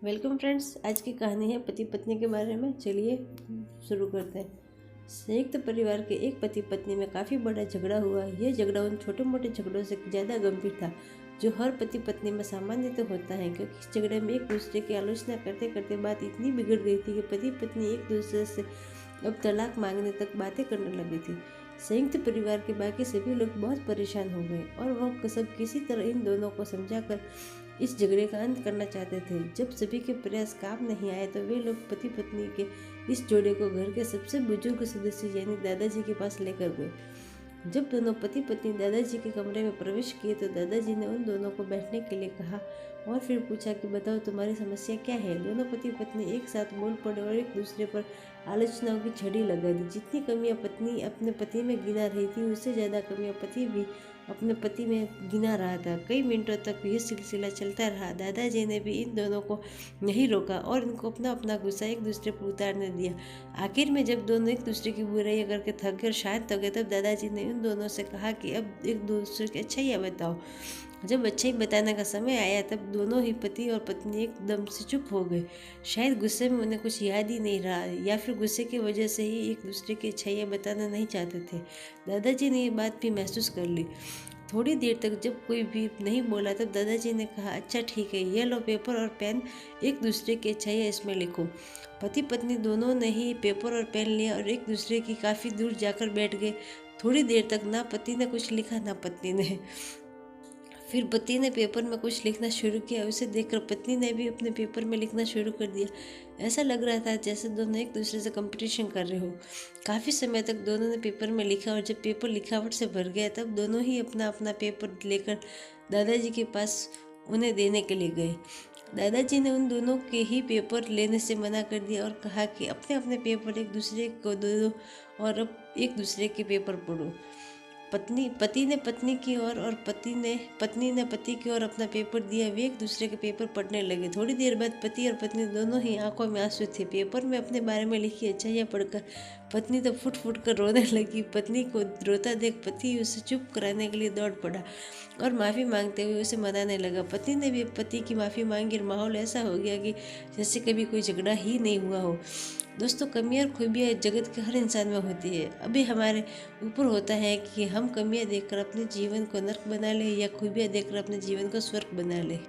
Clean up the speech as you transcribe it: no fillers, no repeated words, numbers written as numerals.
Welcome friends. आज की कहानी है पति पत्नी के बारे में। चलिए शुरू करते हैं। संयुक्त परिवार के एक पति पत्नी में काफ़ी बड़ा झगड़ा हुआ। यह झगड़ा उन छोटे मोटे झगड़ों से ज़्यादा गंभीर था जो हर पति पत्नी में सामान्य तो होता है, क्योंकि इस झगड़े में एक दूसरे की आलोचना करते करते बात इतनी बिगड़ गई थी कि पति पत्नी एक दूसरे से अब तलाक मांगने तक बातें करने लगी थी। संयुक्त परिवार के बाकी सभी लोग बहुत परेशान हो गए और वह सब किसी तरह इन दोनों को समझाकर इस झगड़े का अंत करना चाहते थे। जब सभी के प्रयास काम नहीं आए तो वे लोग पति पत्नी के इस जोड़े को घर के सबसे बुजुर्ग सदस्य यानी दादाजी के पास लेकर गए। जब दोनों पति पत्नी दादाजी के कमरे में प्रवेश किए तो दादाजी ने उन दोनों को बैठने के लिए कहा और फिर पूछा कि बताओ तुम्हारी समस्या क्या है। दोनों पति पत्नी एक साथ बोल पड़े और एक दूसरे पर आलोचनाओं की छड़ी लगा दी। जितनी कमियां पत्नी अपने पति में गिना रही थी उससे ज़्यादा कमियां पति भी अपने पति में गिना रहा था। कई मिनटों तक यह सिलसिला चलता रहा। दादाजी ने भी इन दोनों को नहीं रोका और इनको अपना अपना गुस्सा एक दूसरे पर उतारने दिया। आखिर में जब दोनों एक दूसरे की बुराइयां करके थक गए और शांत हो गए तब दादाजी ने इन दोनों से कहा कि अब एक दूसरे की अच्छाइयाँ बताओ। जब अच्छाई बताने का समय आया तब दोनों ही पति और पत्नी एकदम से चुप हो गए। शायद गुस्से में उन्हें कुछ याद ही नहीं रहा या फिर गुस्से की वजह से ही एक दूसरे की अच्छाइयाँ बताना नहीं चाहते थे। दादाजी ने ये बात भी महसूस कर ली। थोड़ी देर तक जब कोई भी नहीं बोला तब दादाजी ने कहा, अच्छा ठीक है, ये लो पेपर और पेन, एक दूसरे की अच्छाइयाँ इसमें लिखो। पति पत्नी दोनों ने ही पेपर और पेन लिया और एक दूसरे की काफ़ी दूर जाकर बैठ गए। थोड़ी देर तक ना पति ने कुछ लिखा ना पत्नी ने। फिर पति ने पेपर में कुछ लिखना शुरू किया। उसे देखकर पत्नी ने भी अपने पेपर में लिखना शुरू कर दिया। ऐसा लग रहा था जैसे दोनों एक दूसरे से कंपटीशन कर रहे हो। काफ़ी समय तक दोनों ने पेपर में लिखा और जब पेपर लिखावट से भर गया तब दोनों ही अपना अपना पेपर लेकर दादाजी के पास उन्हें देने के लिए गए। दादाजी ने उन दोनों के ही पेपर लेने से मना कर दिया और कहा कि अपने अपने पेपर एक दूसरे को दे दो और अब एक दूसरे के पेपर पढ़ो। पति ने पत्नी की ओर और पत्नी ने पति की ओर अपना पेपर दिया। वे एक दूसरे के पेपर पढ़ने लगे। थोड़ी देर बाद पति और पत्नी दोनों ही आंखों में आंसू थे। पेपर में अपने बारे में लिखी अच्छाइयाँ पढ़कर पत्नी तो फुट फुट कर रोने लगी। पत्नी को रोता देख पति उसे चुप कराने के लिए दौड़ पड़ा और माफ़ी मांगते हुए उसे मनाने लगा। पत्नी ने भी पति की माफ़ी मांगी और माहौल ऐसा हो गया कि जैसे कभी कोई झगड़ा ही नहीं हुआ हो। दोस्तों, कमियां और खूबियाँ जगत के हर इंसान में होती है। अभी हमारे ऊपर होता है कि हम कमियां देखकर अपने जीवन को नर्क बना लें या खूबियाँ देखकर अपने जीवन को स्वर्ग बना लें।